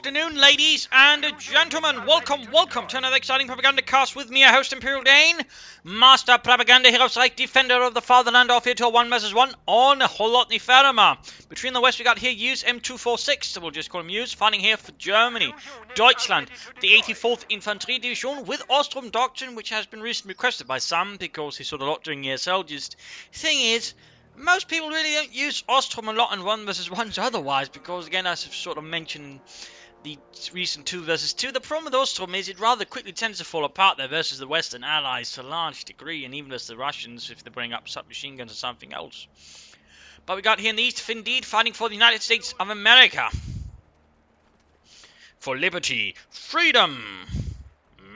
afternoon, ladies and gentlemen. Welcome to another exciting Propagandacast with me, your host, Imperial Dane, Master Propaganda Hero Psych, Defender of the Fatherland, off here to a 1 vs 1 on Holotny Ferma. Between the west, we got here Use M246, so we'll just call him Use, fighting here for Germany. Deutschland, the 84th Infantry Division with Ostrom Doctrine, which has been recently requested by some because he saw a lot during ESL. Just thing is, most people really don't use Ostrom a lot in 1 vs 1s otherwise, because again, as I've sort of mentioned, the recent 2 vs 2, the problem with Ostrom is it rather quickly tends to fall apart there versus the Western Allies to a large degree, and even as the Russians if they bring up submachine guns or something else. But we got here in the east, Finndeed fighting for the United States of America. For liberty, freedom,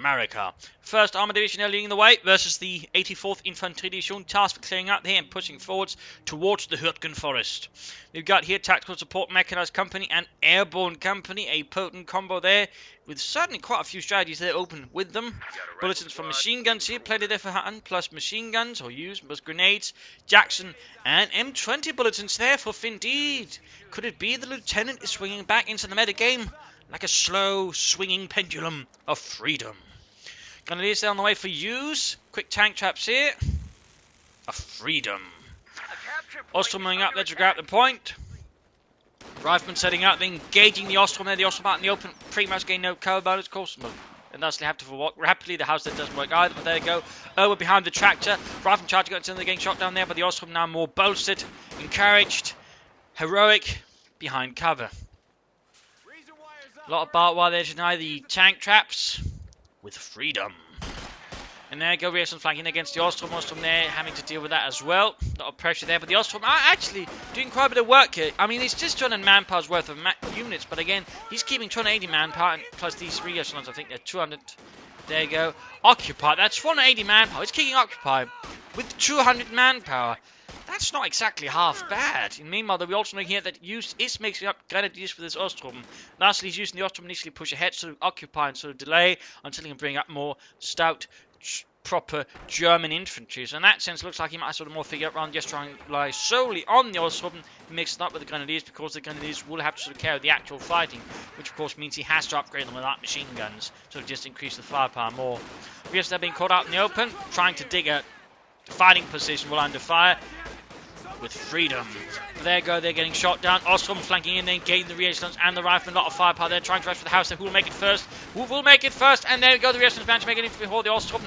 America. 1st Armored Division leading the way versus the 84th Infantry Division, tasked with clearing out here and pushing forwards towards the Hürtgen Forest. We've got here Tactical Support Mechanized Company and Airborne Company, a potent combo there, with certainly quite a few strategies there open with them. Bulletins from machine guns here, plenty there for hand, plus machine guns, or use, plus grenades, Jackson, and M20 bulletins there for Finndeed. Could it be the Lieutenant is swinging back into the metagame like a slow, swinging pendulum of freedom? Grenadiers there on the way for Use. Quick tank traps here. Of freedom. Ostrom moving up there to grab the point. Rifleman setting up, then engaging the Ostrom there. The Ostrom out in the open. Pretty much getting no cover bonus. Of course, and thus they have to walk rapidly. The house that doesn't work either, but there you go. We're behind the tractor. Rifleman charging up until they're getting shot down there, but the Ostrom now more bolstered, encouraged, heroic, behind cover. A lot of barbed wire there to deny the tank traps with freedom. And there you go, Rearson flanking against the Ostrom. Ostrom there having to deal with that as well. A lot of pressure there, but the Ostrom are actually doing quite a bit of work here. I mean, it's just 200 manpower's worth of units, but again, he's keeping 280 manpower, and plus these Rearsons, I think they're 200. There you go. Occupy, that's 480 manpower. He's kicking Occupy with 200 manpower. That's not exactly half bad. And meanwhile, we also know here that Use is mixing up Grenadiers with his Ostrom. Lastly, he's using the Ostrom initially push ahead, sort of occupy and sort of delay until he can bring up more stout, proper German infantry. So in that sense, it looks like he might sort of more figure out rather than just trying to rely solely on the Ostrom, mixed up with the Grenadiers, because the Grenadiers will have to sort of carry the actual fighting, which of course means he has to upgrade them with light machine guns, sort of just increase the firepower more. Yes, they're being caught out in the open, trying to dig a fighting position while under fire. With freedom. There you go, they're getting shot down. Ostrom flanking in, then engaging the Rearstons and the Rifleman. A lot of firepower there, trying to rush for the house. Who will make it first? Who will make it first? And there you go, the Rearstons managed to make it in before the Ostrom,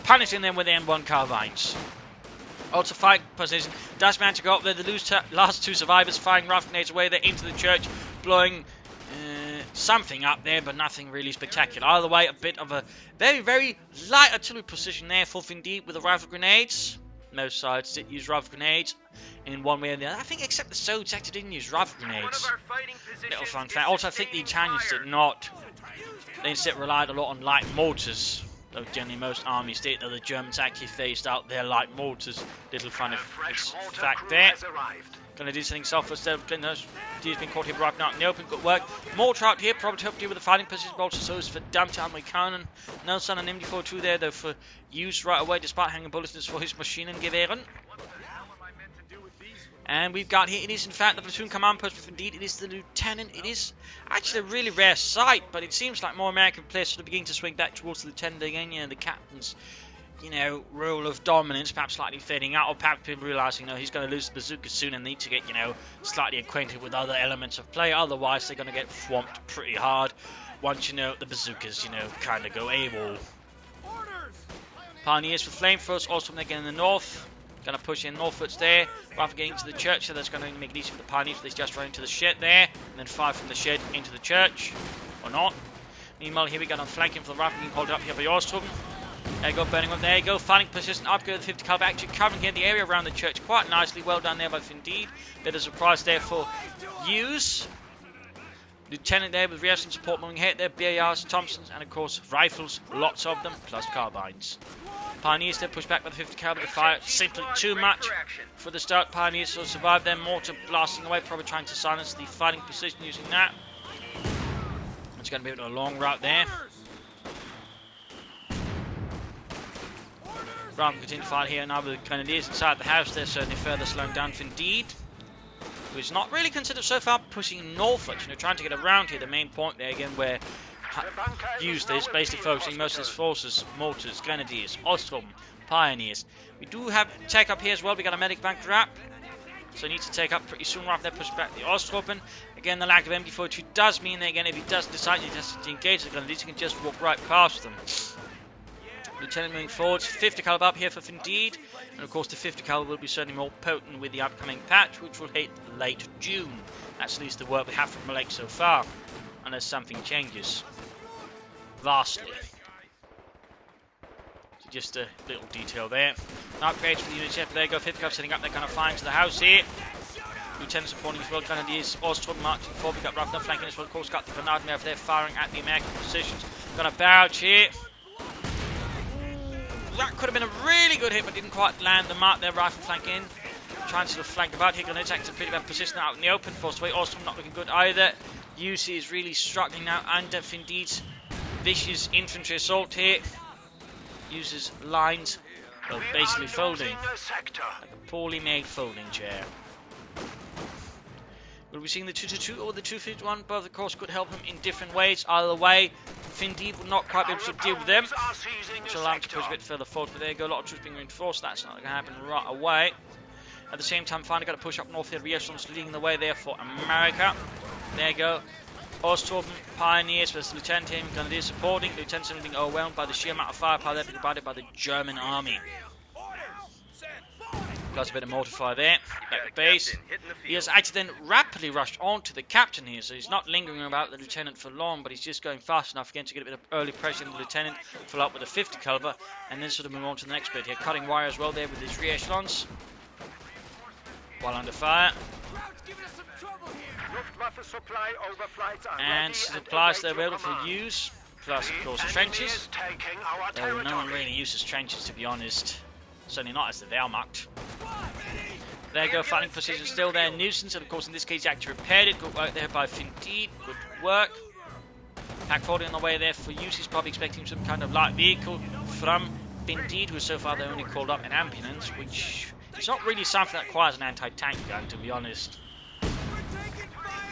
punishing them with the M1 carbines. Also fighting position. Does manage to go up there. The last 2 survivors firing rifle grenades away there into the church, blowing something up there, but nothing really spectacular. Either way, a bit of a very, very light artillery position there for Finndeed with the rifle grenades. Most sides did use rifle grenades in one way or the other. I think except the Soviets actually didn't use rifle grenades. Little fun fact. Also, I think the Italians did not. They instead relied a lot on light mortars. Though generally most armies did, though the Germans actually phased out their light mortars. Little fun fact there. Gonna do something self instead of he's been caught here right now in the open. Good work. Mortar out here, probably to help deal with the fighting position. Also, so is for Dumped Amerikanen. Nelson and MD42 there, though, for use right away, despite hanging bullets for his machine and Gewehren. And we've got here, it is in fact the platoon command post with Indeed, it is the Lieutenant. It is actually a really rare sight, but it seems like more American players sort of beginning to swing back towards the Lieutenant again, you know, the captain's, you know, role of dominance, perhaps slightly fading out, or perhaps people realizing, you know, he's going to lose the bazooka soon and need to get, you know, slightly acquainted with other elements of play. Otherwise, they're going to get swamped pretty hard once, you know, the bazookas, you know, kind of go AWOL. Pioneers with flamethrowers, also when they get in the north. Going to push in northwards there, rather getting to the church, so that's going to make it easy for the Pioneers. They just run into the shed there, and then fire from the shed into the church, or not. Meanwhile, here we go on flanking for the rifle, being held up here by Ostrom. There you go, burning up. There you go, fighting position, upgrade the 50 caliber, actually covering here the area around the church quite nicely. Well done there by Finndeed. Bit of surprise there for Use. Lieutenant there with reaction support moving ahead there, BARs, Thompsons, and of course rifles, lots of them, plus carbines. Pioneers there push back with the 50 caliber to fire simply too much for the start. Pioneers will survive their mortar blasting away, probably trying to silence the fighting position using that. It's going to be a long route there. Rather than continue to fight here now with the Grenadiers inside the house, they're certainly further slowing down Finndeed. who is not really considered so far pushing northwards, trying to get around here. The main point there again where use this, basically focusing most of his forces, mortars, grenadiers, Ostrom, pioneers. We do have tech up here as well. We got a medic bank drop, so need to take up pretty soon right there, push back the Ostropen. Again, the lack of MD42 does mean that again, if he does decide he has to engage the grenadiers, he can just walk right past them. Lieutenant moving forwards, 50 caliber up here for Finndeed, and of course the 50 caliber will be certainly more potent with the upcoming patch, which will hit late June. That's at least the word we have from Malek so far, unless something changes vastly. So just a little detail there. Upgrades for the USF. There you go, 50 caliber setting up. They're going to fly into the house here. Lieutenant supporting as well. Grenadiers, Ostrom marching forward. We got Ruffner flanking as well. Of course, got the Grenadier over there firing at the American positions. Going to barrage here. That could have been a really good hit, but didn't quite land the mark there. Rifle flank in. Trying to sort of flank about here. Going to attack to pretty bad position out in the open. Forced away. Ostrom not looking good either. UC is really struggling now under Finndeed's vicious infantry assault here. Uses lines, well, basically folding. Like a poorly made folding chair. Will we seeing the 222 or the 251? Both, of course, could help him in different ways. Either way, Finndeed will not quite be able to deal with them, which will allow him to push a bit further forward. But there you go, a lot of troops being reinforced. That's not going to happen right away. At the same time, finally got to push up north here. Reassurance leading the way there for America. There you go. Ostrom, pioneers versus Lieutenant here. Grenadiers supporting. Lieutenant being overwhelmed by the sheer amount of firepower there provided by the German army. Plus a bit of mortar fire there. Back to base. He has actually then rapidly rushed on to the captain here, so he's not lingering about the lieutenant for long, but he's just going fast enough again to get a bit of early pressure on the lieutenant, follow up with a 50 caliber, and then sort of move on to the next bit here. Cutting wire as well there with his rear echelons. While under fire. And supplies they're available for use. Plus, of course, trenches. Though no one really uses trenches, to be honest. Certainly not as the Wehrmacht. There you go, fighting position still there. Nuisance, and of course, in this case, he actually repaired it. Good work there by Finndeed. Good work. Pack 40 on the way there for use. He's probably expecting some kind of light vehicle from Finndeed, who so far they only called up an ambulance, which is not really something that requires an anti-tank gun, to be honest.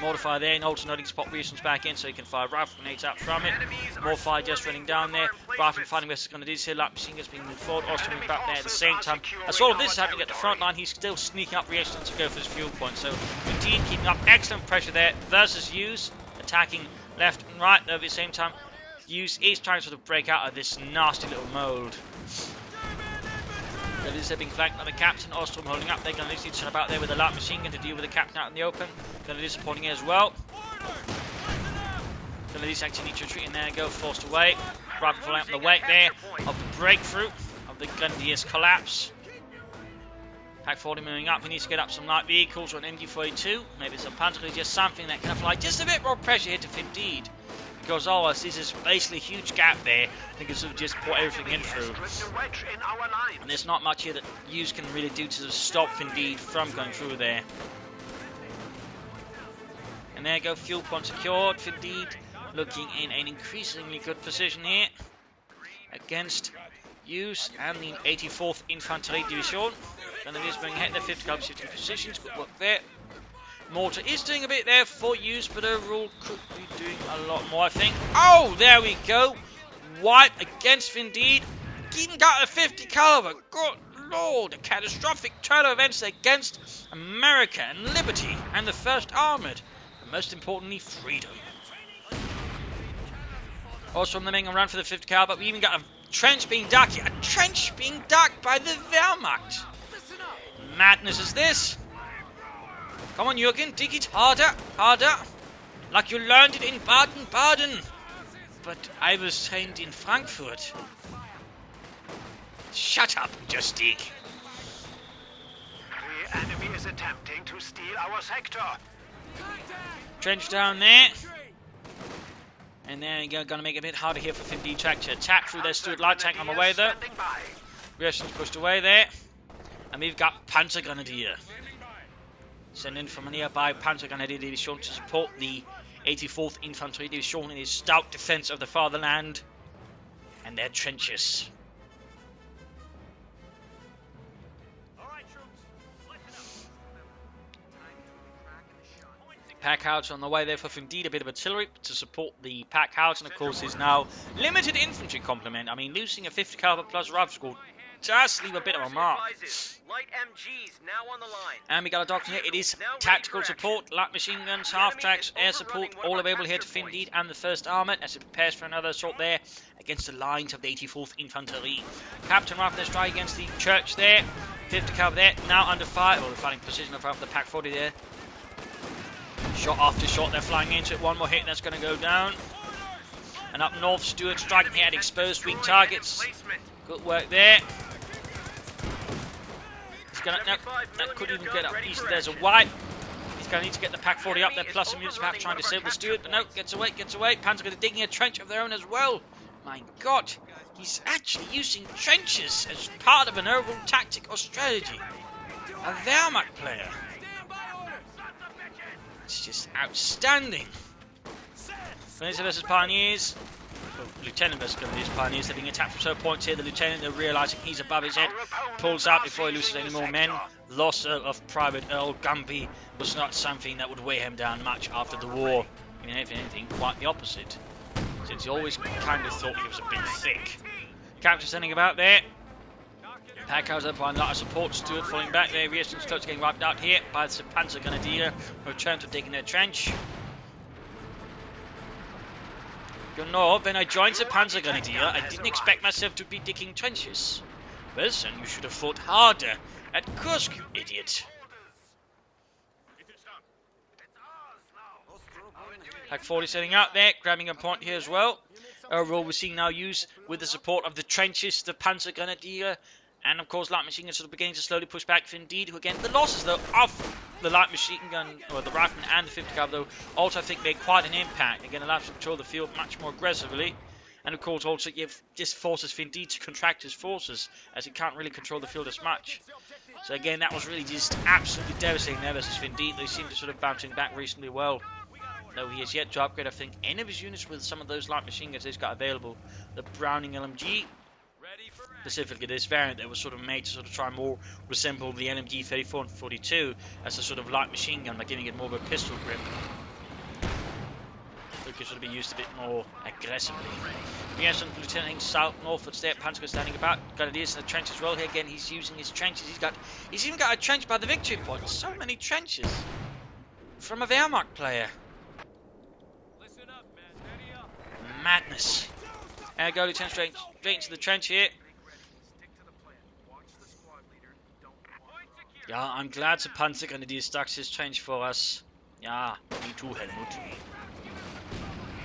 Mortar fire there, and alternating spot reasons back in so he can fire rifle grenades out from it. More fire just running down there. Rifle fighting versus grenadiers here. Light machine guns being moved forward. Ostrom back there at the same time. As all of this is happening at the front line, he's still sneaking up reactions to go for his fuel point. So indeed keeping up excellent pressure there versus Hughes, attacking left and right. Though at the same time, Hughes is trying to sort of break out of this nasty little mold. They're being flanked by the captain. Ostrom holding up. They're going to need to about there with a light machine gun to deal with the captain out in the open. Going to be supporting as well. Going to actually need to retreat in there and go forced away. Rifle falling out in the wake there of the breakthrough of the Grenadiers' collapse. Pack 40 moving up. He needs to get up some light vehicles or an MD42. Maybe some Panzer, just something that can apply just a bit more pressure here to Finndeed. Because otherwise, this is basically a huge gap there. They can sort of just pour everything in through. And there's not much here that Hughes can really do to stop Finndeed from going through there. And there you go, fuel point secured. Finndeed looking in an increasingly good position here against Hughes and the 84th Infantry Division. And it is bringing ahead their 50 caliber shifting positions. Good work there. Mortar is doing a bit there for use, but overall could be doing a lot more, I think. Oh, there we go. Wipe against Finndeed. Even got a 50 caliber. Good lord. A catastrophic turn of events against America and liberty and the First Armoured. And most importantly, freedom. Also from the main run for the 50 caliber, we even got a trench being dug here. A trench being dug by the Wehrmacht. Madness is this. Come on, Jürgen, dig it harder, harder. Like you learned it in Baden-Baden. But I was trained in Frankfurt. Shut up, just dig. The enemy is attempting to steal our sector. Trench down there. And there you go, gonna make it a bit harder here for Finndeed to attack through their Stuart light tank on the way there. Reactions pushed away there. And we've got Panzer Grenadier. Sent in from a nearby Panzer Grenadier Division to support the 84th Infantry Division in its stout defense of the fatherland and their trenches. Pack house on the way there for Finndeed, a bit of artillery to support the pack house, and of course his now limited infantry complement. I mean, losing a 50 caliber plus rifle squad does leave a bit of a mark. Light MGs now on the line. And we got a doctor here. It is tactical support, light machine guns, half tracks, air support, all available here to Finndeed and the 1st Armoured as it prepares for another assault there against the lines of the 84th Infantry. Captain Rifle strike against the church there. 50 caliber there, now under fire. Well, the fighting position of the Pack 40 there. Shot after shot, they're flying into it. One more hit, and that's going to go down. And up north, Stewart striking here at exposed weak targets. Good work there. He's gonna, no, that could even get up. There's a white. He's going to need to get the Pack 40 up there, plus units perhaps trying to save the Stewart. But no, gets away. Panzer going to digging a trench of their own as well. My God, he's actually using trenches as part of an overall tactic or strategy. A Wehrmacht player. It's just outstanding. Grenadiers versus Pioneers. Well, Lieutenant versus Grenadiers Pioneers. They're being attacked from certain points here. The Lieutenant, they're realising he's above his head. Pulls out before he loses any more men. Loss of Private Earl Gumpy was not something that would weigh him down much after the war. I mean, if anything, quite the opposite. Since he always kind of thought he was a bit thick. Captain standing about there. Packhouse up on a lot of support. Stewart falling back there. Resistance close getting wiped out here by the Panzer Grenadier. Return to digging their trench. You know, when I joined the Panzer Grenadier, I didn't expect myself to be digging trenches. Well, then you should have fought harder. At Kursk, you idiot. Pack 40 setting out there, grabbing a point here as well. Overall, we're seeing now use with the support of the trenches, the Panzer Grenadier. And of course, light machine guns sort of beginning to slowly push back Finndeed, who again, the losses though of the light machine gun, or the rifleman and the 50 caliber though, also I think made quite an impact. Again, allows him to control the field much more aggressively. And of course, also this forces Finndeed to contract his forces, as he can't really control the field as much. So again, that was really just absolutely devastating there versus Finndeed. They seem to sort of bouncing back reasonably well. Though he has yet to upgrade, I think, any of his units with some of those light machine guns he's got available. The Browning LMG. Specifically this variant that was sort of made to sort of try and more resemble the LMG 34 and 42 as a sort of light machine gun by giving it more of a pistol grip. It could sort of be used a bit more aggressively. We have some lieutenant south northwards there. Panzer standing about. Grenadiers in the trench as well. Here again, he's using his trenches. He's even got a trench by the victory point. So many trenches from a Wehrmacht player. Listen up, man. Ready up. Madness. There we go, Lieutenant straight into the trench here. Yeah, I'm glad the Panzer Grenadier stuck his trench for us. Yeah, me too, Helmut.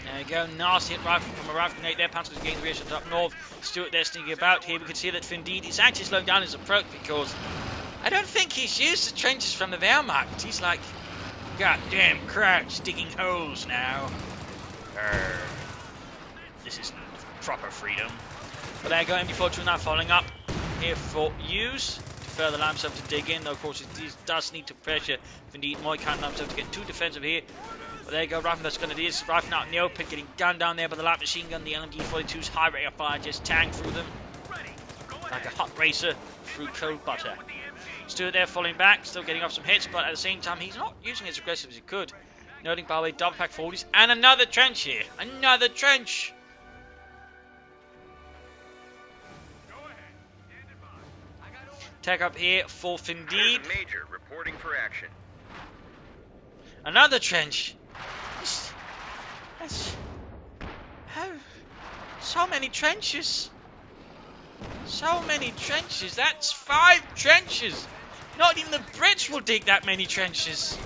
There we go, nasty hit rifle from a rifle grenade there. Panzer is getting reassured up north. Stewart there sneaking about. Here we can see that Finndeed is actually slowing down his approach because I don't think he's used the trenches from the Wehrmacht. He's like, goddamn crouch, digging holes now. This is proper freedom. But there you go, MD42 now following up here for use to further allow himself to dig in. Though of course he does need to pressure Finndeed more. He can't allow himself to get too defensive here. But there you go, rifle that's going to do is rifling out in the open, getting gunned down there by the light machine gun. The LMG-42's high rate of fire just tang through them like a hot racer through cold butter. Stewart there falling back, still getting off some hits, but at the same time he's not using as aggressive as he could. Noting by the way, double pack 40s and another trench here. Another trench! Tech up here for Finndeed. Major reporting for action. Another trench. So many trenches. So many trenches. That's 5 trenches. Not even the Brits will dig that many trenches.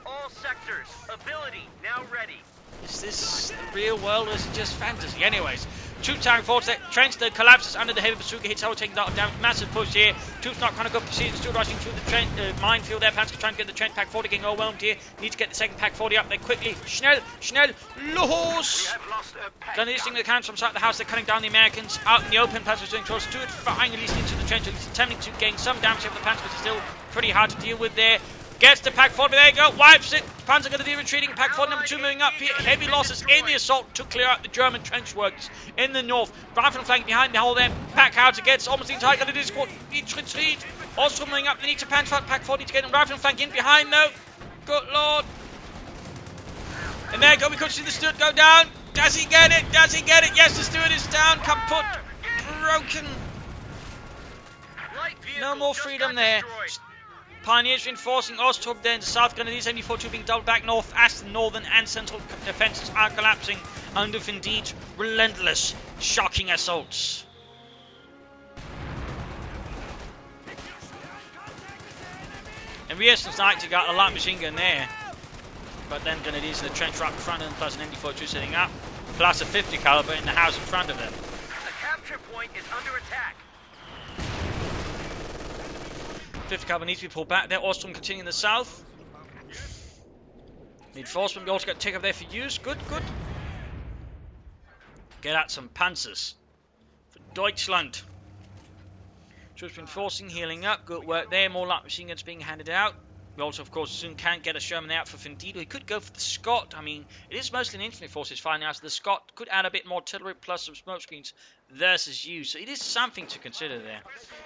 All sectors. Ability now ready. Is this the real world or is it just fantasy? Anyways, Troop tank forwards that trench that collapses under the heavy bazooka hits. Taking a lot of damage. Massive push here. Troops not kind of good proceeding. Still rushing through the trench, minefield there. Panzer trying to get the trench. Pack 40 getting overwhelmed here. Need to get the second Pack 40 up there quickly. Schnell, los! Done this thing that counts from inside the house. They're cutting down the Americans out in the open. Panzer's doing close to it. Finally into the trench. At least attempting to gain some damage over the Panzer, but it's still pretty hard to deal with there. Gets the Pack 4, but there you go, wipes it. Panzer going to be retreating. Pack 4 number 2 moving up here. Heavy losses in the assault to clear out the German trench works in the north. Rifle flank behind the hole there. Pack out against almost the entire Grenadier squad. Each retreat. Also moving up, they need to Panzer Pack 4 need to get a rifle flank in behind though. Good lord. And there you go, we could see the Stuart go down. Does he get it? Does he get it? Yes, the Stuart is down. Kaput. Broken. No more freedom there. Pioneers reinforcing Ostrov there in the south. Grenadiers 74-2 being doubled back north as the northern and central defences are collapsing under Finndeed's relentless, shocking assaults. And Riesen's actually got a light machine gun there. But then Grenadiers in the trench right in front of them, plus an MD42 setting up, plus a 50 caliber in the house in front of them. The capture point is under attack. 50 caliber needs to be pulled back there. Ostrom continuing in the south. Reinforcement, we also got take up there for use. Good, good. Get out some panzers for Deutschland. Troops reinforcing, healing up. Good work there. More light machine guns being handed out. We also, of course, soon can get a Sherman out for Finndeed. We could go for the Scott. I mean, it is mostly an infantry forces fighting out. So the Scott could add a bit more artillery plus some smoke screens versus you. So it is something to consider there.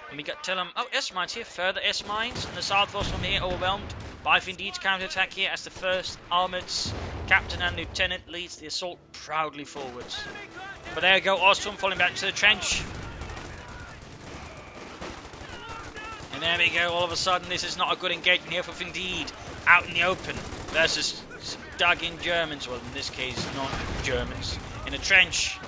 And we got S-mines here. Further S-mines. And the south force from here overwhelmed by Finndeed's counter-attack here as the 1st Armoured's captain and lieutenant leads the assault proudly forwards. But there you go. Ostrom falling back to the trench. And there we go, all of a sudden this is not a good engagement here for Finndeed. Out in the open versus dug-in Germans, well in this case non-Germans, in a trench.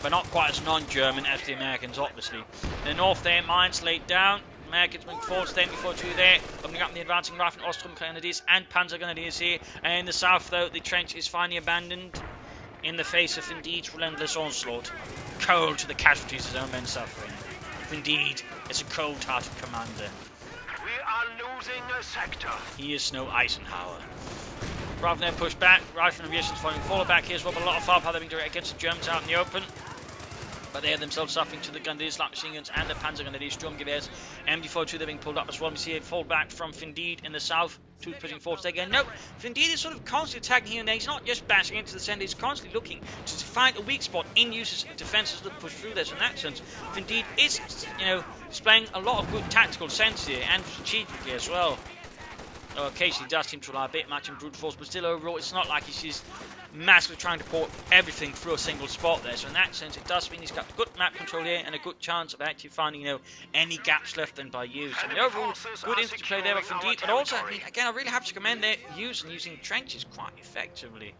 But not quite as non-German as the Americans obviously. In the north there, mines laid down. Americans moving forward, staying before 2 there. Opening up the advancing Rifle Ostrom Grenadiers and Panzer Grenadiers here. And in the south though, the trench is finally abandoned in the face of Finndeed's relentless onslaught. Cold to the casualties his own men suffering. Indeed, it's a cold-hearted commander. We are losing a sector. He is no Eisenhower. Rather than push back, Rifle and Aviation's falling forward back here as well, but a lot of firepower they're being directed against the Germans out in the open. But they are themselves suffering to the Grenadiers, light machine guns, and the Panzer Grenadiers, Sturmgewehrs. MD42 they're being pulled up as well. We see it fall back from Finndeed in the south. Two pushing forward again. No, Finndeed is sort of constantly attacking here and there. He's not just bashing into the centre, he's constantly looking to find a weak spot in uses of defences that push through there. So in that sense, Finndeed is, displaying a lot of good tactical sense here and strategically as well. Though occasionally does seem to rely a bit much in brute force, but still overall it's not like he's just massively trying to pour everything through a single spot there. So in that sense, it does mean he's got good map control here and a good chance of actually finding, any gaps left then by use. I mean, overall, good infantry play there from Finndeed, but also, again, I really have to commend their use and using trenches quite effectively.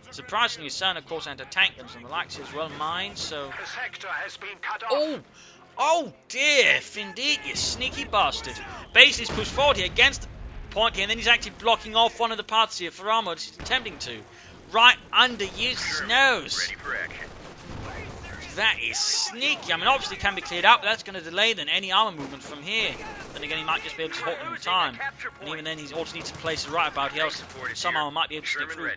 Surprisingly, certain, of course, anti-tank guns and the likes as well, mines. So, The sector has been cut off. oh dear, Finndeed, you sneaky bastard. Basically, he's pushed forward here against the point here, and then he's actually blocking off one of the paths here for armor. He's attempting to. Right under Use's nose. Ready for action. That is sneaky. I mean, obviously it can be cleared out, but that's going to delay then any armor movement from here. Then again, he might just be able to halt them in time. And even then, he also needs to place it right about here, else some armor might be able to stick through.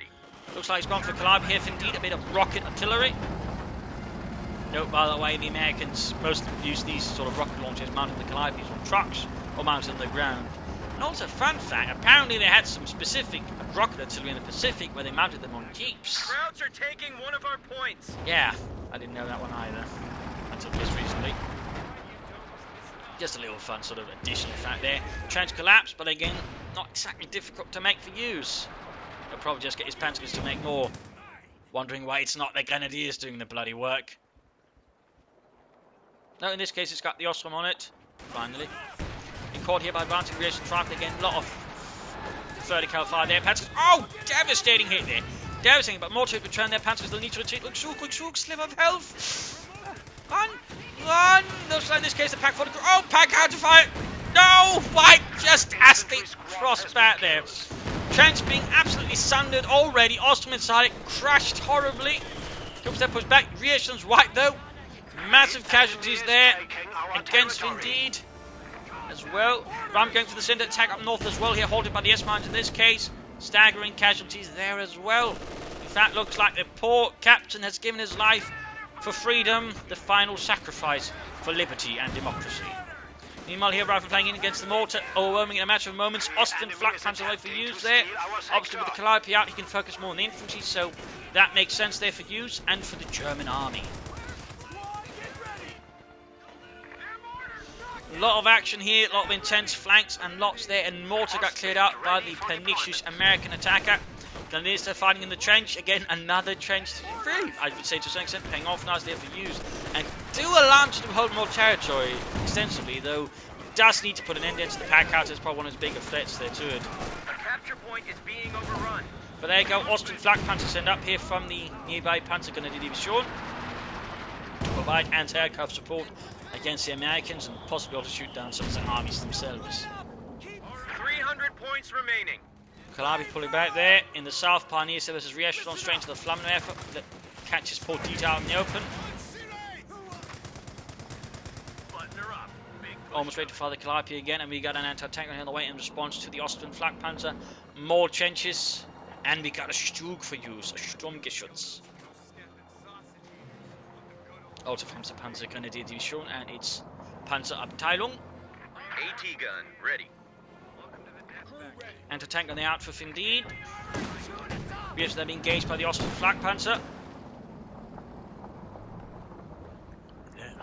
Looks like he's gone for Calliope here, Finndeed, a bit of rocket artillery. Note, by the way, the Americans mostly use these sort of rocket launchers mounted on the Calliopes on trucks or mounted on the ground. And also, fun fact, apparently they had some specific rocket artillery in the Pacific where they mounted them on jeeps. Krauts are taking one of our points. Yeah, I didn't know that one either until just recently. Just a little fun sort of additional fact there. Trench collapsed, but again, not exactly difficult to make for use. He'll probably just get his panzers to make more. Wondering why it's not the Grenadiers doing the bloody work. No, in this case it's got the Ostrom on it, finally. Been caught here by advancing reaction traffic again, a lot of 30 cal fire there. Panzers, devastating hit there. Devastating, but more to return their Panzers, they'll need to retreat. Look, Shulk, sliver of health. Run! Looks like in this case the Pack 4. Pack out to fire! No! Why? Just as they crossed back there. Trench being absolutely sundered already. Ostrom inside it, crashed horribly. Comes that push back. Reaction's right though. Massive casualties there against Finndeed as well. Ram going for the centre, attack up north as well here, halted by the S-mines in this case. Staggering casualties there as well. In fact, looks like the poor captain has given his life for freedom, the final sacrifice for liberty and democracy. Meanwhile, here Rifle flying in against the mortar, overwhelming in a matter of moments. Austin flak panzer away for use there. Obviously, with the Calliope out, he can focus more on the infantry, so that makes sense there for use and for the German army. A lot of action here, a lot of intense flanks and lots there, and mortar got cleared out by the pernicious American attacker. Grenadiers they're fighting in the trench. Again, another trench. Really, I would say to some extent, paying off nicely for use. And do allow him to hold more territory extensively, though he does need to put an end to the pack out. It's probably one of his bigger threats there to it. A capture point is being overrun. But there you go, Austrian flak panzer sent up here from the nearby Panzer Grenadier Division to provide anti-aircraft support against the Americans and possibly also shoot down some of the armies themselves. 300 points remaining. Calabi pulling back there. In the south, Pioneer Services re-echelon straight into the Flamingo effort that catches Port Detail in the open. Almost ready to fire the Calliope again, and we got an anti-tank on the way in response to the Austrian flak panzer. More trenches, and we got a Stug for use, a Sturmgeschütz. Also from the Panzer Grenadier Division and its Panzerabteilung. AT gun ready. Anti-tank on the out for Finndeed. We have them engaged by the Austrian flak panzer. Yeah.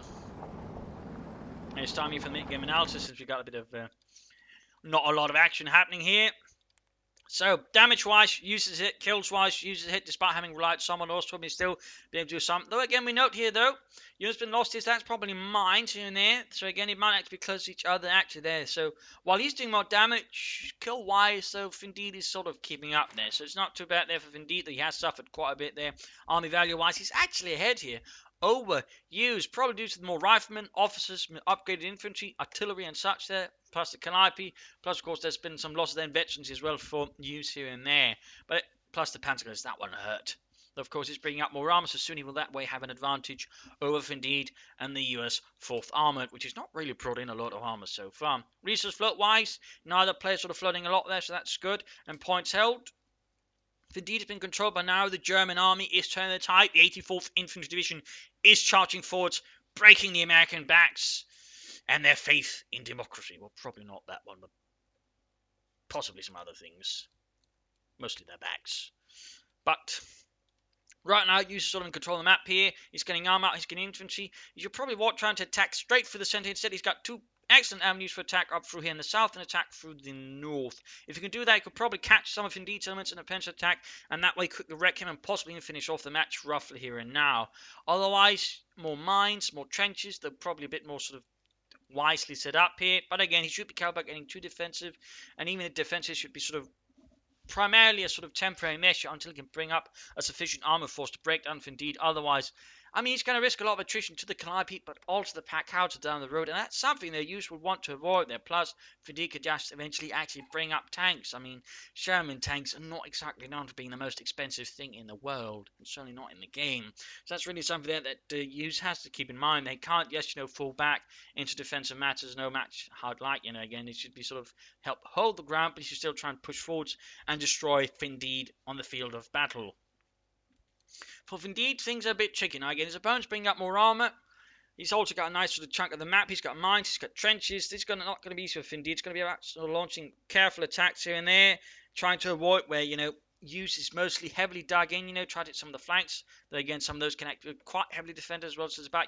And it's time here for the mid-game analysis since we got a bit of not a lot of action happening here. So, damage-wise, uses it. Kills-wise, uses it. Despite having relied some on Ostrom, he's still been able to do some. Though, again, we note here, though, units been lost. That's probably mines here and there. So, again, it might actually be close to each other, actually, there. So, while he's doing more damage, kill-wise, though, Finndeed is sort of keeping up there. So, it's not too bad there for Finndeed. He has suffered quite a bit there. Army value-wise, he's actually ahead here. Overused, probably due to the more riflemen, officers, upgraded infantry, artillery and such there, plus the Calliope, plus of course there's been some losses there in veterans as well for use here and there, but plus the Pentagon, that one hurt. Of course it's bringing up more armor, so soon he will that way have an advantage over Finndeed and the US 4th Armoured, which is not really brought in a lot of armor so far. Resource float wise, neither player sort of floating a lot there, so that's good, and points held. Finndeed has been controlled by now. The German army is turning the tide. The 84th Infantry Division is charging forwards, breaking the American backs and their faith in democracy. Well, probably not that one, but possibly some other things. Mostly their backs. But right now, Hughes is sort of in control of the map here. He's getting armor out, he's getting infantry. He's probably trying to attack straight for the center. Instead, he's got two excellent avenues for attack up through here in the south and attack through the north. If you can do that, you could probably catch some of Finndeed's elements in a pinch attack, and that way quickly wreck him and possibly finish off the match roughly here and now. Otherwise, more mines, more trenches. They're probably a bit more sort of wisely set up here. But again, he should be careful about getting too defensive, and even the defenses should be sort of primarily a sort of temporary measure until he can bring up a sufficient armor force to break down Finndeed. Otherwise, I mean, he's going to risk a lot of attrition to the Calliope, but also the pack howitzer down the road, and that's something the use would want to avoid there. Plus, Finndeed could just eventually actually bring up tanks. I mean, Sherman tanks are not exactly known for being the most expensive thing in the world, and certainly not in the game. So that's really something there that the use has to keep in mind. They can't just, fall back into defensive matters, no match hard like, again, it should be sort of help hold the ground, but he should still try and push forwards and destroy Finndeed on the field of battle. For Finndeed, things are a bit tricky now. Again, his opponent's bringing up more armor. He's also got a nice sort of chunk of the map. He's got mines, he's got trenches. This is not going to be easy for Finndeed. It's going to be about sort of launching careful attacks here and there, trying to avoid where, use is mostly heavily dug in, try to hit some of the flanks. Though again, some of those can actually be quite heavily defended as well. So it's about,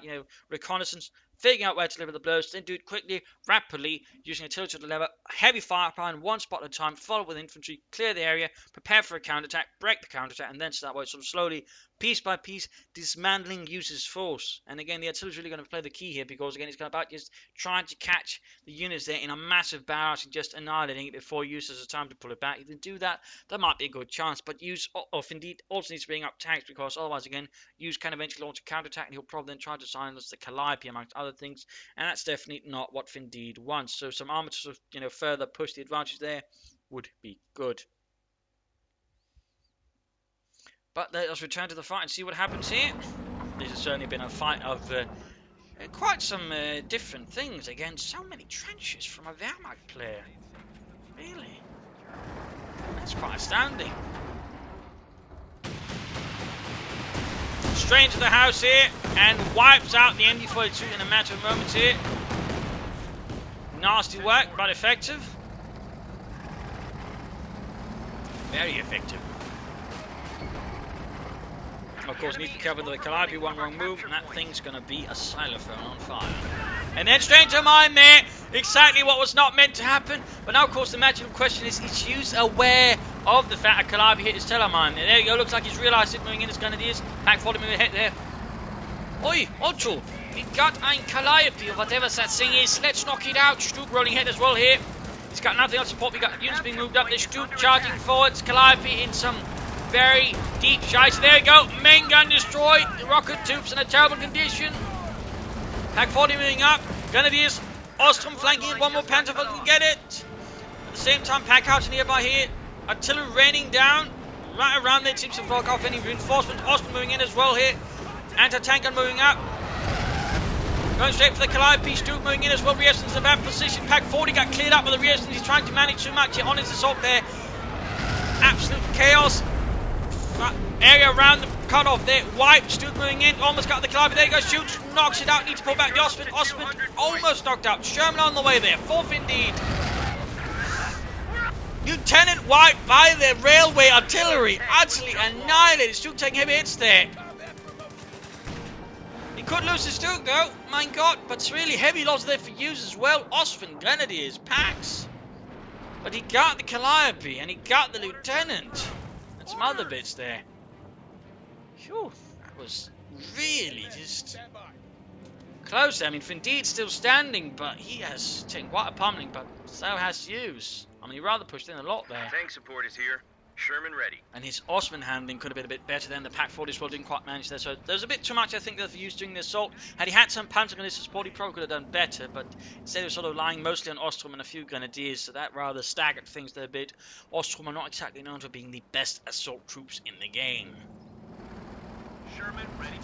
reconnaissance, figuring out where to deliver the blows, then do it quickly, rapidly, using artillery to deliver heavy firepower in one spot at a time, follow with infantry, clear the area, prepare for a counterattack, break the counterattack, and then so that way sort of slowly, piece by piece, dismantling uses force. And again, the artillery is really going to play the key here because again, it's about just trying to catch the units there in a massive barrage and just annihilating it before use has time to pull it back. If you do that, that might be a good chance. But use, Indeed, also needs to bring up tanks because otherwise, again, use can eventually launch a counterattack and he'll probably then try to silence the Calliope amongst other things. And that's definitely not what Finndeed wants. So some armor to sort of, further push the advantage there would be good. But let us return to the fight and see what happens here. This has certainly been a fight of quite some different things. Again, so many trenches from a Wehrmacht player. Really? That's quite astounding. Straight into the house here and wipes out the MD-42 in a matter of moments here. Nasty whack, but effective. Very effective. Of course, need to cover the Calliope, one wrong move, and that thing's going to be a xylophone on fire. And then straight to mine there, exactly what was not meant to happen. But now, of course, the magical question is Hughes aware of the fact that Calliope hit his telemine? There you go, looks like he's realised it, moving in his grenadiers. Back following him with a hit there. Oi, Otto, we got ein Calliope, or whatever that thing is. Let's knock it out. Stug rolling head as well here. He's got nothing else support. We got units being moved up. There's Stug charging forwards. Calliope in some very deep shite. There you go. Main gun destroyed. The rocket tubes in a terrible condition. Pack 40 moving up. Grenadiers. Ostrom flanking it. One more Panther can get it. At the same time, pack out nearby here. Artillery raining down. Right around there. It seems to block off any reinforcements. Ostrom moving in as well here. Anti-tank gun moving up. Going straight for the Calliope. Stug moving in as well. Riesen's in a bad position. Pack 40 got cleared up with the Riesen. He's trying to manage too much here on his assault there. Absolute chaos. Area around the cut-off there. Wiped. Stug moving in. Almost got the Calliope. There he goes. Shoots. Knocks it out. Needs to pull back the Osman. Osman almost knocked out. Sherman on the way there. Fourth indeed. Lieutenant wiped by the railway artillery. Utterly annihilated. Stug taking heavy hits there. He could lose his Stug though. My God. But it's really heavy loss there for Hughes as well. Osman, Grenadiers, Packs. But he got the Calliope and he got the Lieutenant. And some other bits there. Phew, that was really just close. I mean, Finndeed's still standing, but he has taken quite a pummeling, but so has Hughes. I mean, he rather pushed in a lot there. Tank support is here. Sherman ready. And his Osman handling could have been a bit better than the Pack 40 as well, didn't quite manage there. So there's a bit too much, I think, that for Hughes doing the assault. Had he had some Panzer Grenadiers support, he probably could have done better, but instead he was sort of lying mostly on Ostrom and a few Grenadiers, so that rather staggered things there a bit. Ostrom are not exactly known for being the best assault troops in the game.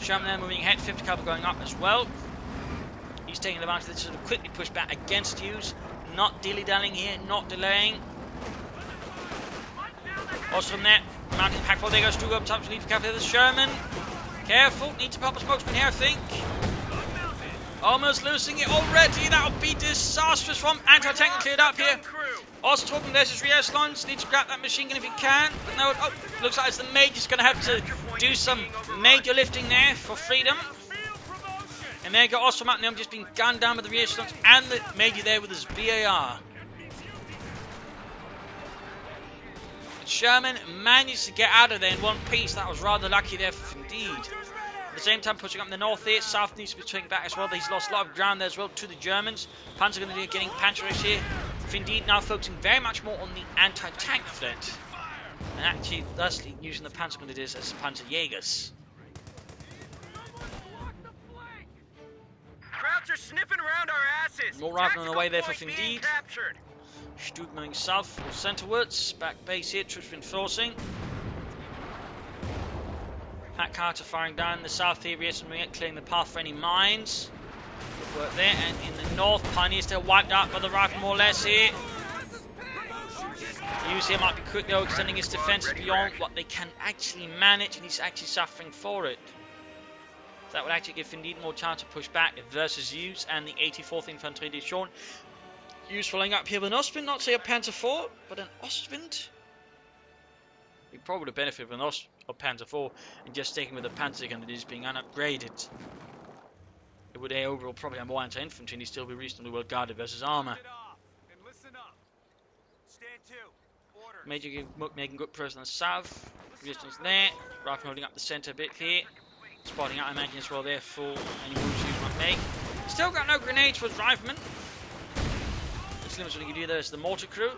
Sherman there moving ahead, 50 cover going up as well. He's taking advantage of this, sort of quickly push back against Hughes. Not dilly-dallying here, not delaying. Ostrom there, mounting Pack 4, there goes Stug up top, so need to cover this Sherman. Careful, need to pop a spokesman here, I think. Almost losing it already, that would be disastrous from anti-tank cleared up here. Ostrom, there's his Rieslons, needs to grab that machine gun if he can. But no, oh, looks like it's the Major's going to have to do some major lifting there for freedom. And there you go, Ostrom out now, just being gunned down with the Rieslons and the Major there with his BAR. Sherman managed to get out of there in one piece. That was rather lucky there for Finndeed. At the same time, pushing up in the north here. South needs to be swinging back as well. He's lost a lot of ground there as well to the Germans. Panzer Grenadier getting Panzerish here. Finndeed now focusing very much more on the anti-tank threat. And actually, thusly, using the Panzer Grenadiers as Panzerjägers. Krauts are sniffing around our asses. More rifle on the way there for Finndeed. Stug moving south or centrewards. Back base here, troops reinforcing. Pat Carter firing down in the south here, clearing the path for any mines. Good work there. And in the north, Pioneers still wiped out by the rifle more or less here. Hughes here might be quick though, extending his defences beyond what they can actually manage, and he's actually suffering for it. So that would actually give Finndeed more chance to push back versus Hughes and the 84th Infantry Division. Hughes following up here with an Ostwind, not say a Panzer IV, but an Ostwind. We probably would have benefited from an Panzer IV and just sticking with the Panzer Grenadiers being unupgraded. It would overall probably have more anti-infantry and he'd still be reasonably well guarded versus armour. Major making good progress on the south. Resistance there. Rifle holding up the centre a bit here. Spotting out, I imagine, as well there for any moves Hughes might make. Still got no grenades for his riflemen. This limits what he can do there is the mortar crew.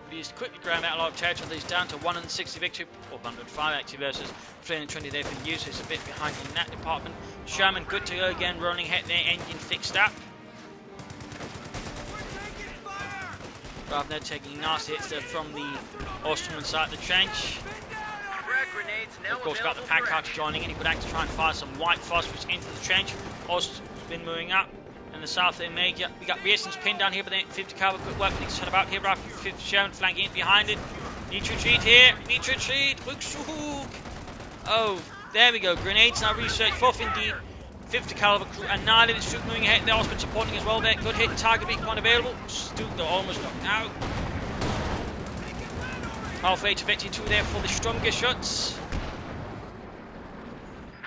But he's quickly ground out a lot of territory. He's down to 160 victory, or 105 actually, versus 320 there for Hughes. He's a bit behind in that department. Sherman good to go again, rolling ahead there, engine fixed up. Rather than taking nasty hits there from the Austrian side of the trench. Of course, got the Pack Carter joining in. He could actually try and fire some white phosphorus into the trench. Ost's been moving up. In the south there, Major. We got Riesen's pinned down here, but then 50 caliber quick weapon. He's set about here. Right, 50 Sherman flanking in behind it. Need to retreat here. Need to retreat. Oh, there we go. Grenades now researched for Finndeed. 50 caliber crew annihilated. Stuke moving ahead. The Osprey supporting as well there. Good hit. Target weak point available. Stuke though almost knocked out. Halfway to victory 2 there for the stronger shots.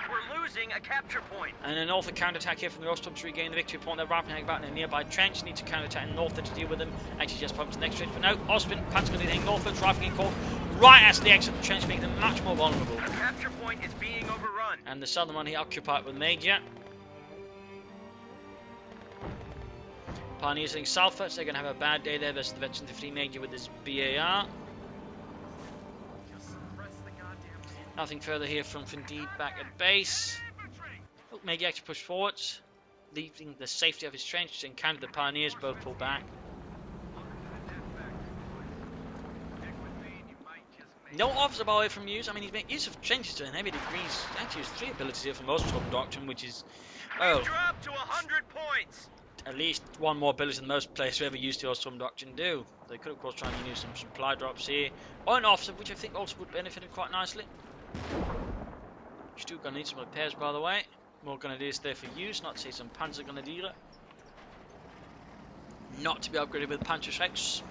We're losing a capture point. And an Norfolk counter-attack here from the Ostrom to regain the victory point. They're wrapping about in a nearby trench. Need to counter-attack North to deal with them. Actually just pumps the next trench. But no, Ostrom, Panzer going to hit Norfolk's rifling call right as the exit of the trench, making them much more vulnerable. A capture point is being overrun. And the southern one here occupied with Major. Pioneers heading southwards. They're going to have a bad day there versus the Veteran 15 Major with his BAR. Nothing further here from Finndeed back at base. Oh, Major actually pushed forwards, leaving the safety of his trench to encounter the Pioneers. Both pull back. No offers away from use. I mean, he's made use of trenches to an heavy degree. He's actually used 3 abilities here from Ostrom Doctrine, which is, well, Drop to 100 points. at least 1 more ability than most players who ever used the Ostrom Doctrine do. They could, of course, try and use some supply drops here, or an officer, which I think also would benefit him quite nicely. Still gonna need some repairs, by the way. More grenadiers there for use, not to say some Panzer Grenadier. Not to be upgraded with Panzer 6.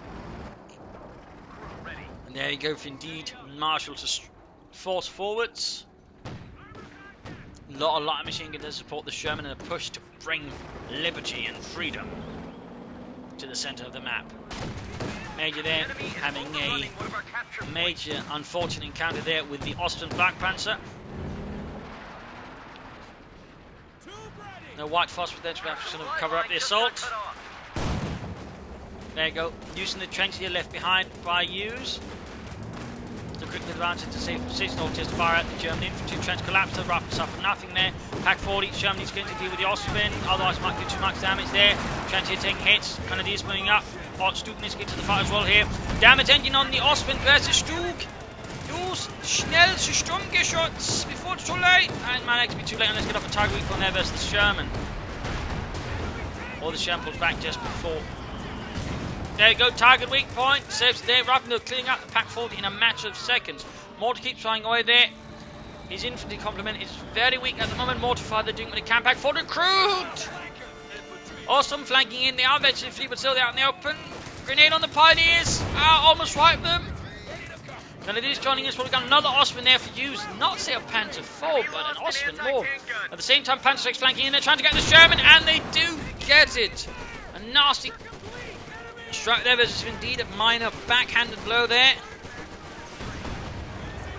And there you go, Finndeed. Marshal to force forwards. A lot of light machine gun to support the Sherman in a push to bring liberty and freedom to the centre of the map. Major there having a major unfortunate encounter there with the Ostrom Black Panzer. No white phosphorus there to sort of cover up the assault. There you go, using the trench here left behind by Hughes. To quickly advance into seasonal just fire at the German infantry. Trench collapsed, the rifle suffered nothing there. Pack 40, Germany's going to deal with the Austrian, otherwise might do too much damage there. Trench here taking hits, Grenadiers moving up. Stuke needs to get to the fight as well here. Damage engine on the Austrian versus Stuke. Use schnell zu Sturmgeschütz before it's too late. And might actually be too late, and let's get off a target weak point there versus the Sherman. Or the Sherman pulls back just before. There you go, target weak point. Saves there, Rapidly clearing up the Pack 40 in a matter of seconds. Mortar keeps flying away there. His infantry complement is very weak at the moment. Mortified, they're doing with the camp. Pack 40 recruit! Awesome, flanking in. They are veteran fleet, but still they're out in the open. Grenade on the Pioneers. Almost wiped them. Grenadiers joining us. We've got another Osprey there for use. Not say a Panther 4, but an Osprey more. At the same time, Panther 6 flanking in. They're trying to get the Sherman, and they do get it. A nasty strike there versus Finndeed. A minor backhanded blow there.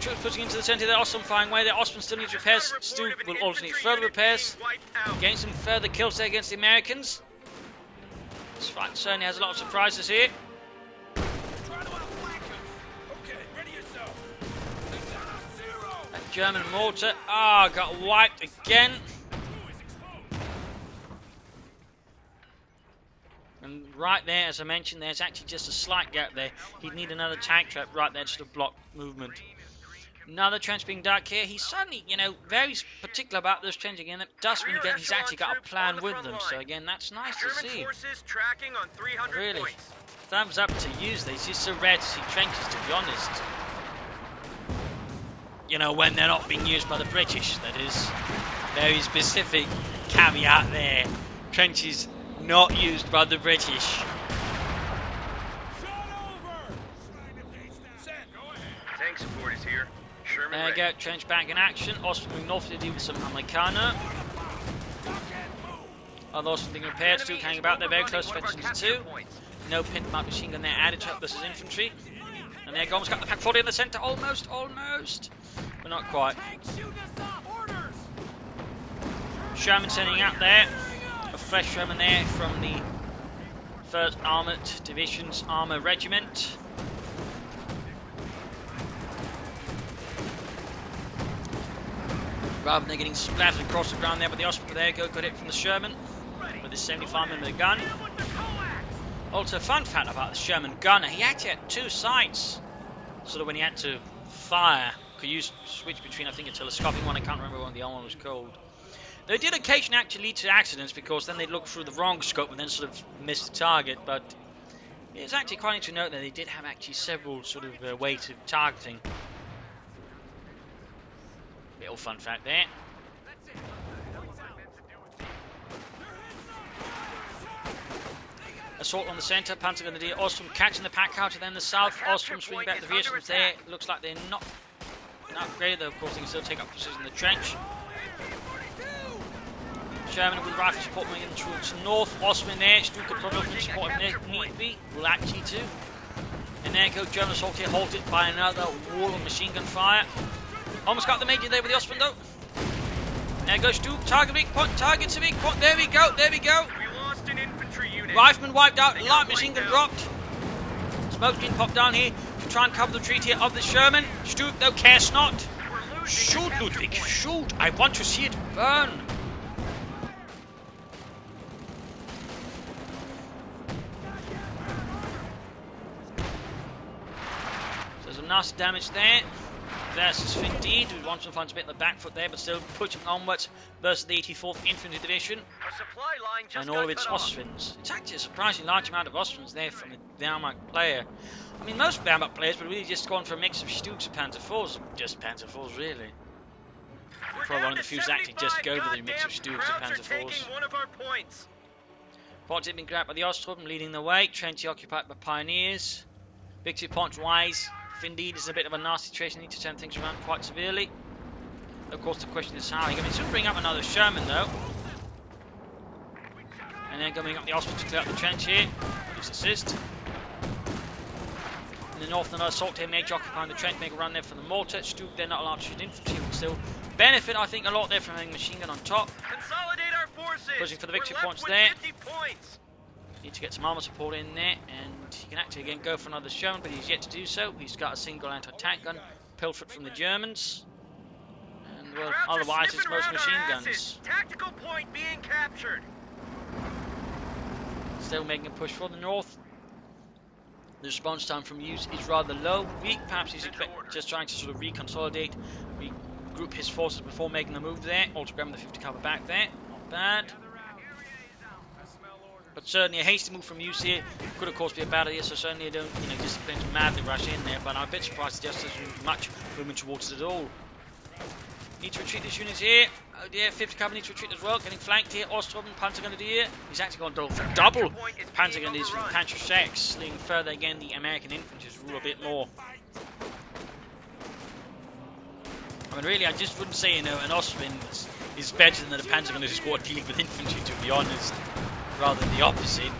Troops putting into the centre there. Ostrom firing away there. Ostrom still needs repairs. Stuke will also need further repairs. Getting some further kills there against the Americans. This fight certainly has a lot of surprises here. That German mortar, got wiped again. And right there, as I mentioned, there's actually just a slight gap there. He'd need another tank trap right there to block movement. Another trench being dug here. He's suddenly, very particular about this trench again. That does mean again he's actually got a plan with them. So again, that's nice to see. Really, thumbs up to use these. It's just so rare to see trenches, to be honest. When they're not being used by the British, that is. Very specific caveat there. Trenches not used by the British. Tank support is here. There you go, trench back in action. Ostrom moving north to deal with some Americana. Other Ostrom being repaired. Stuke hanging about there, very close to Veterans 2. No pin mark machine gun there added to versus infantry. And there you go, almost got the Pack 40 in the centre. Almost. But not quite. Sherman sending out there. A fresh Sherman there from the 1st Armoured Division's Armour Regiment. Rather than getting splattered across the ground there, but the Osprey there go got hit from the Sherman with his 75mm gun. Also, fun fact about the Sherman gunner, he actually had 2 sights. Sort of when he had to fire, could use switch between, I think, a telescopic one. I can't remember what the other one was called. They did occasionally actually lead to accidents because then they'd look through the wrong scope and then sort of miss the target. But it's actually quite interesting to note that they did have actually several sort of ways of targeting. Little fun fact there. assault on the centre. Panzergrenadier Ostrom catching the pack out, and then the south. Ostrom swinging back the rear from there. Looks like they're not upgraded, though. Of course, they can still take up position in the trench. German with rifle support moving in towards north. Ostrom there. Stuka probably support if need be. Will actually too. And there go German assault here, halted by another wall of machine gun fire. Almost got the major there with the Ostrom though. There goes Stuka. Target weak point. Target's a weak point. There we go. There we go. We lost an infantry unit. Rifleman wiped out. Light machine gun dropped. Smoke screen popped down here to try and cover the retreat here of the Sherman. Stuka though cares not. Shoot, Ludwig. Shoot. I want to see it burn. Nasty damage there. Versus Finndeed, who wants to find a bit in the back foot there, but still pushing onwards versus the 84th Infantry Division. A supply line just and all of its Austrians. It's actually a surprisingly large amount of Austrians there from the Wehrmacht player. I mean, most Wehrmacht players would really just gone for a mix of Stukas and Panzer IVs. Just Panzer IVs, really. Probably one of the few that actually just go with the mix of Stukas and Panzer IVs. Points have been grabbed by the Ostrom, leading the way. Trench occupied by Pioneers. Victory points wise. Finndeed is a bit of a nasty situation, need to turn things around quite severely. Of course, the question is how. He's going to bring up another Sherman though. And then coming up the Ostrom to clear up the trench here. Just assist. In the north, another assault team, Major occupying the trench, make a run there for the mortar. Stuka, they're not allowed to shoot infantry, but still benefit, I think, a lot there from having machine gun on top. Consolidate our forces. Pushing for the victory points there. 50 points. Need to get some armor support in there, and he can actually again go for another Sherman, but he's yet to do so. He's got a single anti-tank gun, pilfered from the Germans, and well, otherwise it's most machine guns. Tactical point being captured. Still making a push for the north. The response time from Hughes is rather low, weak. Perhaps he's just trying to sort of reconsolidate, regroup his forces before making the move there. Also grabbing the 50 cover back there, not bad. But certainly a hasty move from Hughes here could of course be a bad idea, so certainly I don't, discipline to madly rush in there, but I'm a bit surprised it just doesn't much movement towards it at all. Need to retreat this unit here. Oh dear, 50 cover needs to retreat as well, getting flanked here. Ostrom and Panzergrenadier. He's actually gone for double Panzergrenadiers from Panzer 6, leaving further again the American infantry to rule a bit more. I mean really, I just wouldn't say, an Austrian is better than the Panzergrenadier squad dealing with infantry, to be honest. Rather than the opposite,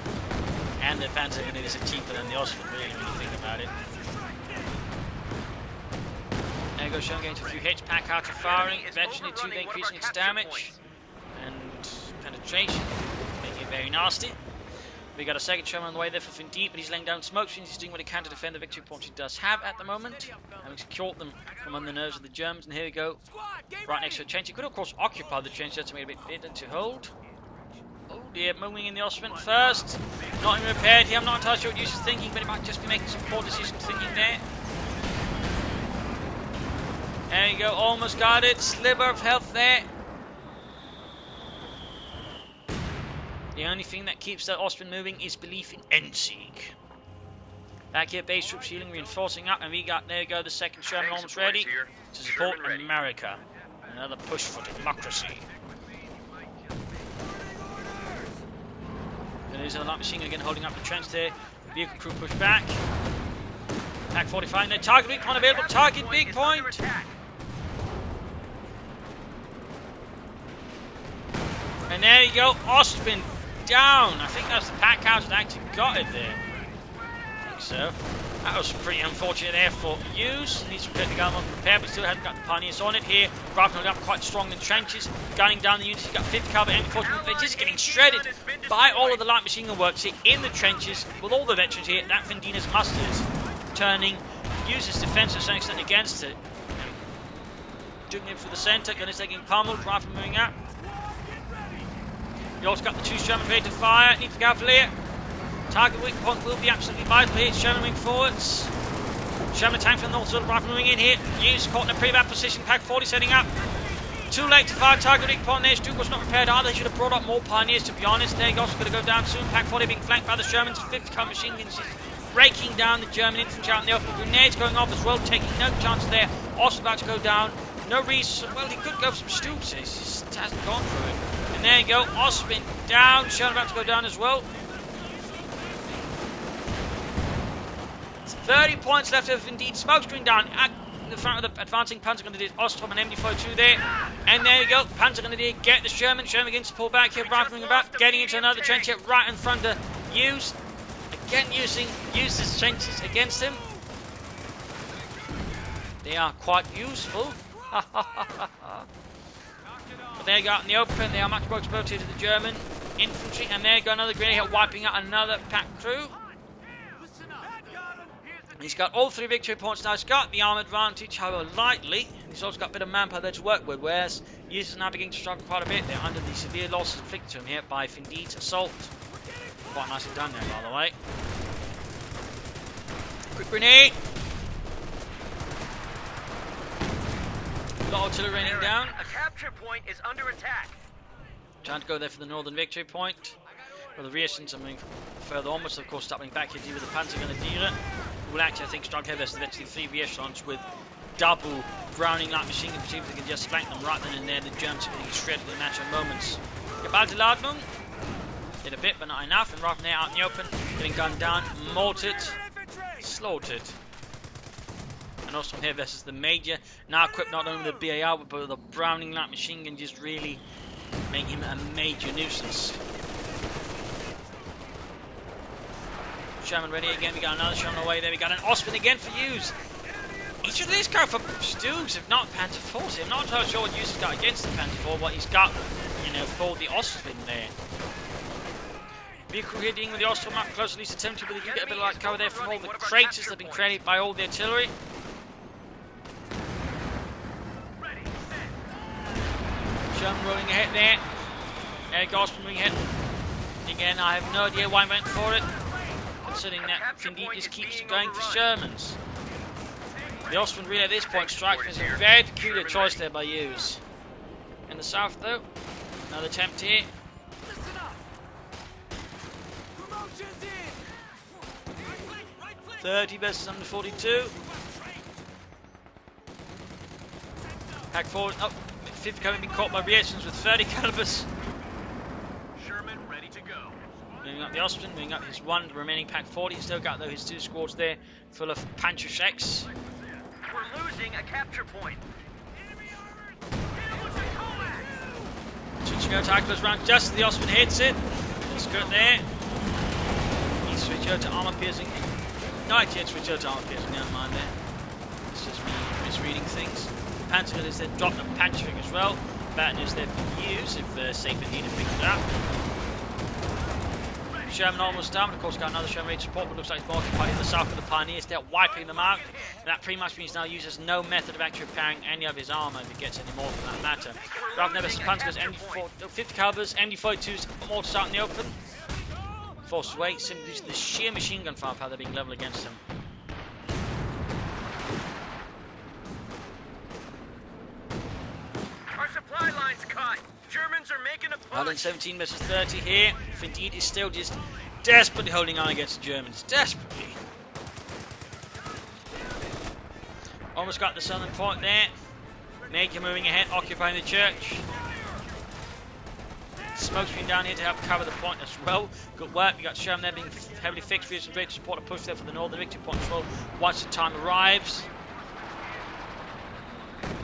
and the Panzergrenadiers are cheaper than the Austrian, really, when you think about it. There goes Sherman getting to a few hits, pack out of firing, eventually 2 increasing its damage and penetration, making it very nasty. We got a second Sherman on the way there for Finndeed, but he's laying down smoke screens. He's doing what he can to defend the victory points he does have at the moment, having secured them from under the nerves of the Germans. And here we go, right next to a trench. He could of course occupy the trench just to make it a bit better to hold. Oh dear, moving in the Austrian first. Not even repaired here. I'm not entirely sure what Hughes is thinking, but he might just be making some poor decisions thinking there. There you go, almost got it. Sliver of health there. The only thing that keeps the Austrian moving is belief in Endsieg. Back here, base troops healing, reinforcing up, and we got, there you go, the second Sherman almost ready to support America. Another push for democracy. There's a light machine gun again holding up the trench there. Vehicle crew push back. Attack 45 there. Target weak point available. Target big point. And there you go. Austrian down. I think that's the pack house that actually got it there. I think so. That was pretty unfortunate there for Hughes. Needs to get the gun prepared, but still hasn't got the Pioneers on it here. Rifling up quite strong in trenches. Gunning down the units. He's got 50 cover, M40. They're just getting shredded by all of the light machine gun works here in the trenches with all the veterans here. That Finndeed's musters turning Hughes' defense to some extent against it. Doing it for the centre. Gun is taking pummeled. Rifle moving up. You also got the 2 Sherman ready to fire. Need to cavalier. Target weak point will be absolutely vital here. Sherman moving forwards. Sherman tank from the north, sort of rifle moving in here. Hughes caught in a pretty bad position. Pack 40 setting up. Too late to fire. Target weak point there. Stuka was not prepared either. They should have brought up more Pioneers, to be honest. There you go. Going to go down soon. Pack 40 being flanked by the Shermans. 50 gun machine guns breaking down the German infantry out in the open. Grenades going off as well, taking no chance there. Also about to go down. No reason. Well, he could go for some Stukas. He just hasn't gone for it. And there you go. Austrian down. Sherman about to go down as well. 30 points left of Finndeed. Smoke screen down at the front of the advancing Panzergrenadiers. Ostrom and MD42 there. And there we go. Panzergrenadier get the Sherman. Sherman begins to pull back here. Rifling about. Getting into another trench here right in front of Hughes. Again uses trenches against him. They are quite useful. But there you go out in the open. They are much more exposed to the German infantry. And there you go another grenade here wiping out another pack crew. He's got all 3 victory points now. He's got the arm advantage, however, lightly. He's also got a bit of manpower there to work with, whereas Hughes is now beginning to struggle quite a bit. They're under the severe losses inflicted to him here by Finndeed's assault. Quite nicely done there, by the way. Quick grenade. Got artillery raining down. A capture point is under attack. Trying to go there for the northern victory point. Well, the reasons are moving further onwards, of course, stopping back here to deal with the Panzergrenadier. Who will actually, I think, strike heavy versus eventually 3 re-echelons with double Browning light machine gun, if they can just flank them right then and there. The Germans are getting shredded in a matter of moments. Geballte did a bit, but not enough. And right now out in the open, getting gunned down, mortared, slaughtered. And also from here versus the Major, now equipped not only with the BAR but with the Browning light machine gun, just really making him a major nuisance. Sherman ready again. We got another Sherman away there. We got an Ostwind again for Hughes. Each of these go for Stugs, if not Panther 40. I'm not entirely sure what Hughes has got against the Panther 4, what he's got, you know, for the Ostwind there. Vehicle here dealing with the Ostwind up close, at least attempting, but they do get a bit of light cover there from all the craters that have been created by all the artillery. Sherman rolling ahead there. There goes from moving ahead. Again, I have no idea why he went for it, considering that Finndeed just keeps going for Shermans. The Ostwind really at this point strikes me as a very peculiar choice there by Hughes. In the south though, another attempt here. 30 versus under 42. Pack forward. Oh, 50 coming being caught by reactions with 30 calibers. Sherman ready to go. Moving up the Ostwind, moving up his one remaining pack 40. He's still got though his 2 squads there full of Panzerschecks. We're losing a capture point. Switching over to Agler's round just as the Ostwind hits it. It's good there. He's switched over to armor piercing. Not yet switched over to armor piercing, never mind there. It's just me misreading things. Panzer is there, dropped a Panzer as well. Bad news there for Hughes if Safe Indeed had picked it up. Sherman almost done, but of course got another Sherman ready to support, but looks like he's more occupied in the south of the Pioneers. They're wiping them out. That pretty much means now uses no method of actually repairing any of his armor if he gets any more from that matter. Rather than versus Panzer goes MD4, 50 calibers, MD42's mortars out in the open. Forced away, simply due to the sheer machine gun firepower they're being leveled against him. Our supply line's cut. Germans are making a push. 117 versus 30 here. Finndeed is still just desperately holding on against the Germans. Desperately. Almost got the southern point there. Major moving ahead, occupying the church. Smoke's been down here to help cover the point as well. Good work. We got Sherman there being heavily fixed. Ready to support a push there for the northern victory point as well. Once the time arrives.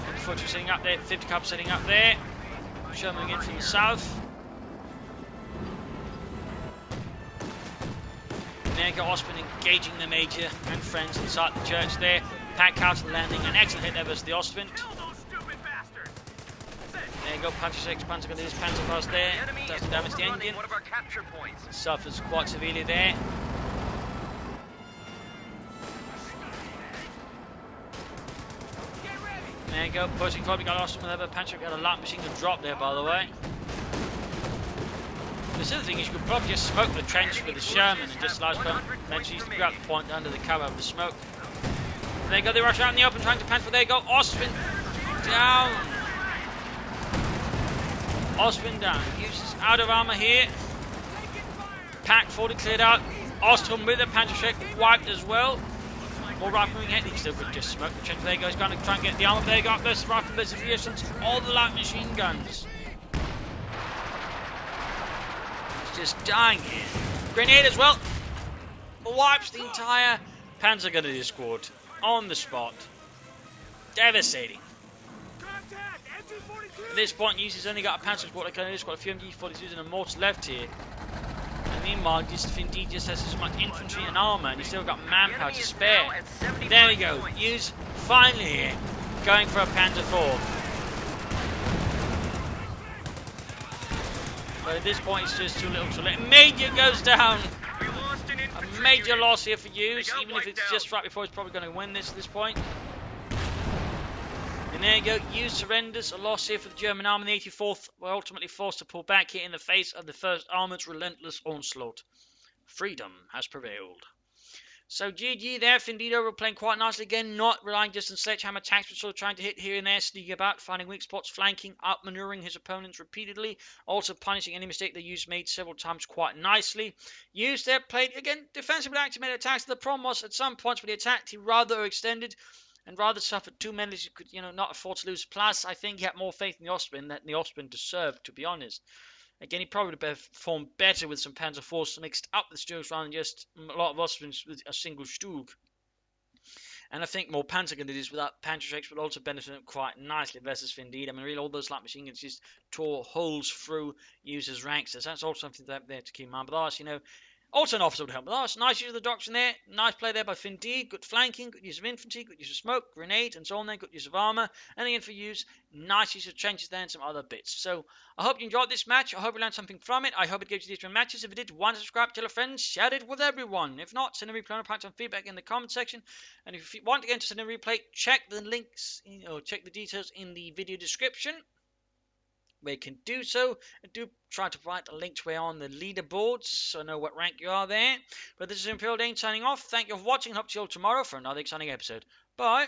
Infantry sitting up there. 50 cub sitting up there. Sherman moving in from the south. There you go, Ostwind engaging the Major and friends inside the church there. Pack out landing. An excellent hit there versus the Ostwind. There you go, Panzer 6, Panzer Grenadiers, Panzer Fast there. Doesn't damage the engine. One of our capture points. Suffers quite severely there. There you go, pushing forward. We got Ostwind with a Panzer, got a light machine gun drop there, by the way. The other thing is you could probably just smoke the trench with the Sherman and just like eventually to grab the point under the cover of the smoke. There you go, they rush out in the open trying to panther. There you go, Ostwind down. Ostwind down. Uses out of armor here. Pack 40 cleared out. Ostwind with a Panzerschreck wiped as well. More rifle moving ahead. He still could just smoke the trench. There you go, he's going to try and get the armor. There you go, versus rifle versus reasons. All the light machine guns. He's just dying here. Grenade as well. Wipes the entire Panzergrenadier squad on the spot. Devastating. At this point, Usy's only got a Panzer squad, like he's got a few MG-42s and a mortar left here. And meanwhile, Finndeed just has so much infantry and armour, and he's still got manpower to spare. There we go. Us finally here, going for a Panzer IV. But at this point, it's just too little too late. Major goes down. A major loss here for Us, even if it's just right before he's probably going to win this at this point. And there you go, Us surrenders, a loss here for the German army. The 84th were ultimately forced to pull back here in the face of the 1st Armoured's relentless onslaught. Freedom has prevailed. So GG there, Finndeed were playing quite nicely again, not relying just on sledgehammer attacks, but sort of trying to hit here and there, sneaking about, finding weak spots, flanking, outmaneuvering his opponents repeatedly, also punishing any mistake they used made several times quite nicely. Us there played, again, defensively activated attacks. The problem was, at some points when he attacked, he rather overextended and rather suffered too many as you could, not afford to lose. Plus, I think he had more faith in the Austrian than the Austrian deserved, to be honest. Again, he probably would have performed better with some Panzer IVs mixed up with Stugs rather than just a lot of Austrians with a single Stug. And I think more Panzergrenadiers without Panzerschrecks would also benefit him quite nicely versus Finndeed. I mean, really, all those light machine guns just tore holes through users' ranks. So that's also something there to keep in mind. But otherwise, also an officer would help. But otherwise, nice use of the doctrine there. Nice play there by Finndeed. Good flanking, good use of infantry, good use of smoke, grenade, and so on there. Good use of armour. And again for use, nice use of trenches there and some other bits. So I hope you enjoyed this match. I hope you learned something from it. I hope it gives you these matches. If it did, why not subscribe, tell a friend, share it with everyone. If not, send a replay on some feedback in the comment section. And if you want to get into send a replay, check the links, or check the details in the video description, where you can do so, and do try to write a link to where on the leaderboards so I know what rank you are there. But this is Imperial Dane signing off. Thank you for watching, and hope to see you all tomorrow for another exciting episode. Bye!